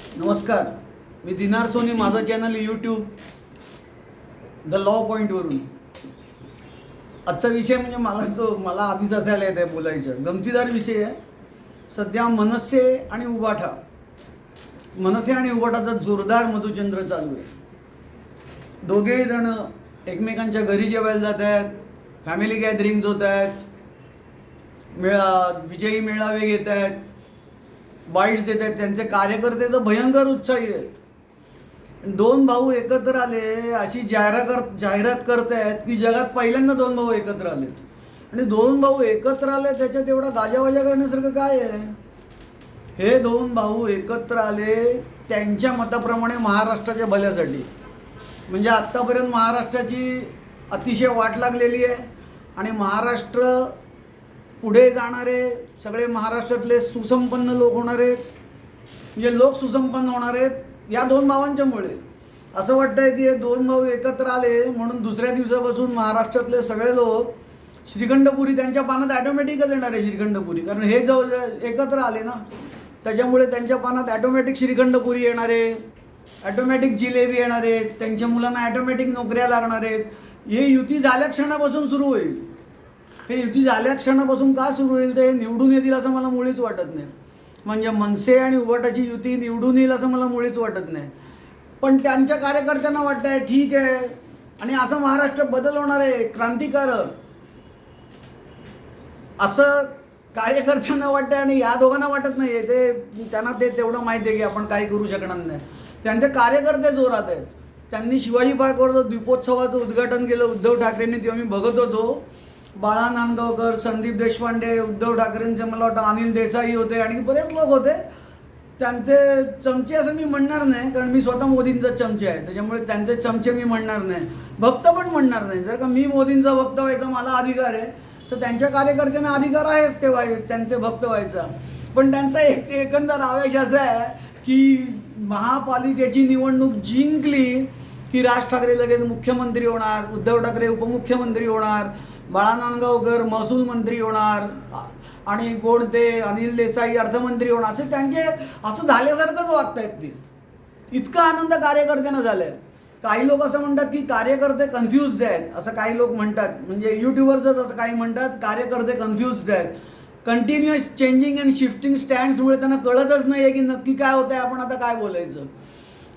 नमस्कार, मी दिनार सोनी. माझं चॅनल यूट्यूब द लॉ पॉईंटवरून. आजचा विषय म्हणजे मला आधीच असायला येत आहे बोलायचं. गमतीदार विषय आहे. सध्या मनसे आणि उबाठा, मनसे आणि उबाठाचा जोरदार मधुचंद्र चालू आहे. दोघेही जण एकमेकांच्या घरी जेवायला जात आहेत, फॅमिली गॅदरिंग्ज होत आहेत, विजयी मेळावे घेत आहेत, बाईट्स देत आहेत. त्यांचे कार्यकर्ते तर भयंकर उत्साही आहेत. दोन भाऊ एकत्र आले अशी जाहिरात करत आहेत की जगात पहिल्यांदा दोन भाऊ एकत्र आलेत. आणि दोन भाऊ एकत्र आले त्याच्यात एवढा गाजावाजा करण्यासारखं काय आहे? हे दोन भाऊ एकत्र आले त्यांच्या मताप्रमाणे महाराष्ट्राच्या भल्यासाठी. म्हणजे आत्तापर्यंत महाराष्ट्राची अतिशय वाट लागलेली आहे आणि महाराष्ट्र पुढे जाणारे सगळे महाराष्ट्रातले सुसंपन्न लोक होणार आहेत, म्हणजे लोक सुसंपन्न होणार आहेत या दोन भावांच्यामुळे. असं वाटतं आहे की हे दोन भाऊ एकत्र आले म्हणून दुसऱ्या दिवसापासून महाराष्ट्रातले सगळे लोक श्रीखंडपुरी त्यांच्या पानात ॲटोमॅटिकच येणार आहे. श्रीखंडपुरी, कारण हे एकत्र आले ना, त्याच्यामुळे त्यांच्या पानात ॲटोमॅटिक श्रीखंडपुरी येणार आहे, ॲटोमॅटिक जिलेबी येणार आहेत, त्यांच्या मुलांना ॲटोमॅटिक नोकऱ्या लागणार आहेत. हे युती झाल्या क्षणापासून सुरू होईल. हे युती झाल्या क्षणापासून का सुरू होईल तर हे निवडून येतील असं मला मुळीच वाटत नाही. म्हणजे मनसे आणि उबाटाची युती निवडून येईल असं मला मुळीच वाटत नाही. पण त्यांच्या कार्यकर्त्यांना वाटतं आहे ठीक आहे आणि असं महाराष्ट्र बदल होणार आहे, क्रांतिकारक असं कार्यकर्त्यांना वाटतं आहे. आणि या दोघांना वाटत नाही आहे, त्यांना तेवढं माहिती आहे की आपण काही करू शकणार नाही. त्यांचे कार्यकर्ते जोरात आहेत. त्यांनी शिवाजी पार्कवर दीपोत्सवाचं उद्घाटन केलं उद्धव ठाकरेंनी, तेव्हा मी बघत होतो. बाळा नांदगावकर, संदीप देशपांडे, उद्धव ठाकरेंचे मला वाटतं अनिल देसाई होते आणि बरेच लोक होते. त्यांचे चमचे असं मी म्हणणार नाही, कारण मी स्वतः मोदींचा चमचे आहे, त्याच्यामुळे त्यांचे चमचे मी म्हणणार नाही, भक्त पण म्हणणार नाही. जर का मी मोदींचा भक्त व्हायचा मला अधिकार आहे तर त्यांच्या कार्यकर्त्यांना अधिकार आहेच ते त्यांचे भक्त व्हायचा. पण त्यांचा एकंदर आवेश असा आहे की महापालिकेची निवडणूक जिंकली की राज ठाकरे लगेच मुख्यमंत्री होणार, उद्धव ठाकरे उपमुख्यमंत्री होणार, बाळा नांदगावकर महसूल मंत्री होणार आणि कोणते अनिल देसाई अर्थमंत्री होणार. असं झाल्यासारखंच वागतायत ते. इतका आनंद कार्यकर्त्यांना झालाय. काही लोक असं म्हणतात की कार्यकर्ते कन्फ्युज्ड आहेत, असं काही लोक म्हणतात. म्हणजे युट्यूबरच असं काही म्हणतात, कार्यकर्ते कन्फ्युज्ड आहेत. कंटिन्युअस चेंजिंग अँड शिफ्टिंग स्टँड्समुळे त्यांना कळतच नाही आहे की नक्की काय होतं आहे, आपण आता काय बोलायचं.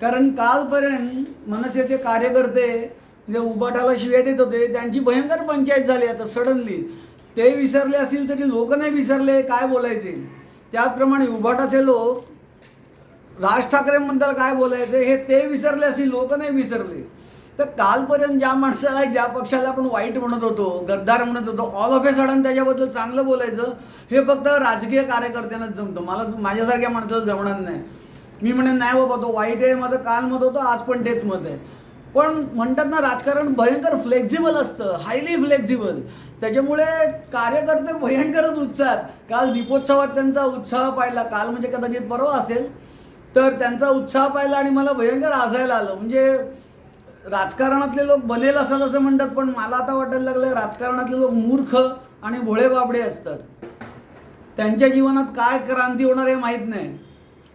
कारण कालपर्यंत मनसेचे कार्यकर्ते जे उबाठाला शिव्या देत होते त्यांची भयंकर पंचायत झाली. आता सडनली ते विसरले असतील तरी लोक नाही विसरले काय बोलायचे. त्याचप्रमाणे उबाठाचे लोक राज ठाकरेंबद्दल काय बोलायचे हे ते विसरले असतील, लोक नाही विसरले. तर कालपर्यंत ज्या माणसाला ज्या पक्षाला आपण वाईट म्हणत होतो, गद्दार म्हणत होतो, ऑल ऑफ ए सडन त्याच्याबद्दल चांगलं बोलायचं हे फक्त राजकीय कार्यकर्त्यांनाच जमतं. माझ्यासारख्या माणसाला जमणार नाही. मी म्हणेन नाही बाबा तो वाईट आहे, माझं काल मत होतं आज पण तेच मत आहे. पण म्हणतात ना राजकारण भयंकर फ्लेक्झिबल असतं, हायली फ्लेक्झिबल. त्याच्यामुळे कार्यकर्ते भयंकरच उत्साहात. काल दीपोत्सवात त्यांचा उत्साह पाहिला, काल म्हणजे कदाचित परवा असेल, तर त्यांचा उत्साह पाहिला आणि मला भयंकर हसायला आलं. म्हणजे राजकारणातले लोक बनेल असं असं म्हणतात, पण मला आता वाटायला लागलं राजकारणातले लोक मूर्ख आणि भोळे बाबडे असतात. त्यांच्या जीवनात काय क्रांती होणार हे माहीत नाही.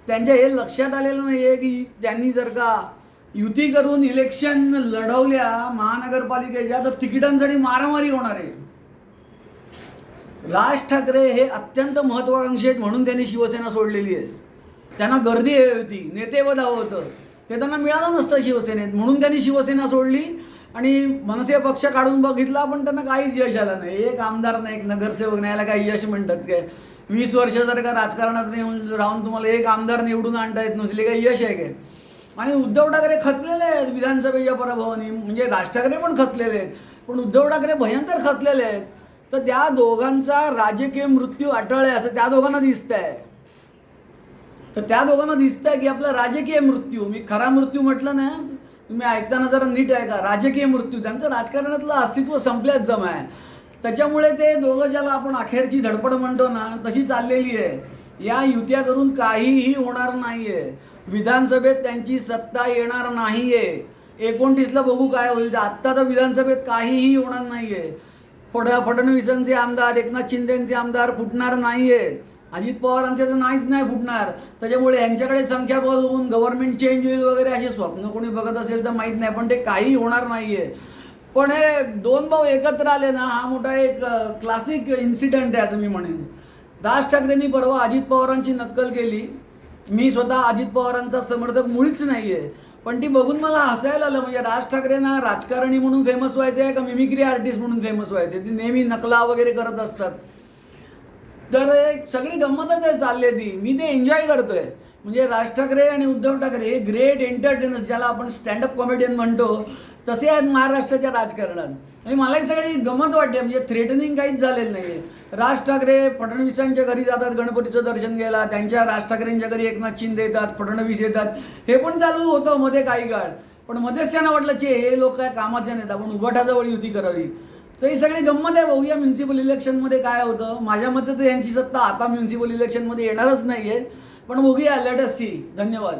त्यांच्या हे लक्षात आलेलं नाही आहे की त्यांनी जर का युती करून इलेक्शन लढवल्या महानगरपालिकेच्या तर तिकिटांसाठी मारामारी होणार आहे. राज ठाकरे हे अत्यंत महत्वाकांक्षी आहेत म्हणून त्यांनी शिवसेना सोडलेली आहे. त्यांना गर्दी होती, नेतेपद हवं होतं, ते त्यांना मिळालं नसतं शिवसेनेत, म्हणून त्यांनी शिवसेना सोडली आणि मनसे पक्ष काढून बघितला पण त्यांना काहीच यश आलं नाही. एक आमदार नाही, एक नगरसेवक नाही, याला काही यश म्हणतात काय? 20 वर्ष जर का राजकारणात राहून तुम्हाला एक आमदार निवडून आणता येत नसले काही यश आहे काय? आणि उद्धव ठाकरे खचलेले आहेत विधानसभेच्या पराभवाने. म्हणजे राज ठाकरे पण खचलेले आहेत, पण उद्धव ठाकरे भयंकर खचलेले आहेत. तर त्या दोघांचा राजकीय मृत्यू अटळ आहे असं त्या दोघांना दिसत आहे. तर त्या दोघांना दिसत आहे की आपला राजकीय मृत्यू, मी खरा मृत्यू म्हटलं ना, तुम्ही ऐकताना जरा नीट ऐका, राजकीय मृत्यू, त्यांचं राजकारणातलं अस्तित्व संपल्याच जमा आहे. त्याच्यामुळे ते दोघं ज्याला आपण अखेरची धडपड म्हणतो ना तशी चाललेली आहे. या युत्या करून काहीही होणार नाही आहे. विधानसभेत त्यांची सत्ता येणार नाही आहे. 29ला बघू काय होईल. आत्ता तर विधानसभेत काहीही होणार नाही आहे. फडणवीसांचे आमदार, एकनाथ शिंदेचे आमदार फुटणार नाही आहेत. अजित पवारांचे तर नाहीच नाही फुटणार. त्याच्यामुळे यांच्याकडे संख्याबळ होऊन गव्हर्नमेंट चेंज होईल वगैरे असे स्वप्न कोणी बघत असेल तर माहीत नाही, पण ते काही होणार नाही आहे. पण हे दोन भाऊ एकत्र आले ना, हा मोठा एक क्लासिक इन्सिडेंट आहे असं मी म्हणेन. राज ठाकरेंनी परवा अजित पवारांची नक्कल केली. मी स्वतः अजित पवारांचा समर्थक मुळीच नाही आहे, पण ती बघून मला हसायला आलं. म्हणजे राज ठाकरेंना राजकारणी म्हणून फेमस व्हायचे आहे का मिमिक्री आर्टिस्ट म्हणून फेमस व्हायचे? ती नेहमी नकला वगैरे करत असतात. तर एक सगळी गंमतच आहे चालली ती. मी ते एन्जॉय करतोय. म्हणजे राज ठाकरे आणि उद्धव ठाकरे हे ग्रेट एंटरटेनर्स, ज्याला आपण स्टँडअप कॉमेडियन म्हणतो, तसे आहेत महाराष्ट्राच्या राजकारणात. आणि मला ही सगळी गंमत वाटते. म्हणजे थ्रेटनिंग काहीच झालेलं नाही आहे. राज ठाकरे फडणवीसांच्या घरी जातात गणपतीचं दर्शन घ्यायला, त्यांच्या राज ठाकरेंच्या घरी एकनाथ शिंदे येतात, फडणवीस येतात. हे पण चालू होतं मध्ये काही काळ. पण मध्येच त्यांना वाटलं हे लोक काय कामाचे नाहीत, आपण उभाटाजवळ युती करावी. तर ही सगळी गंमत आहे. बघूया म्युन्सिपल इलेक्शनमध्ये काय होतं. माझ्या मते तर यांची सत्ता आता म्युन्सिपल इलेक्शनमध्ये येणारच नाही आहे, पण बघूया, लेट अस सी. धन्यवाद.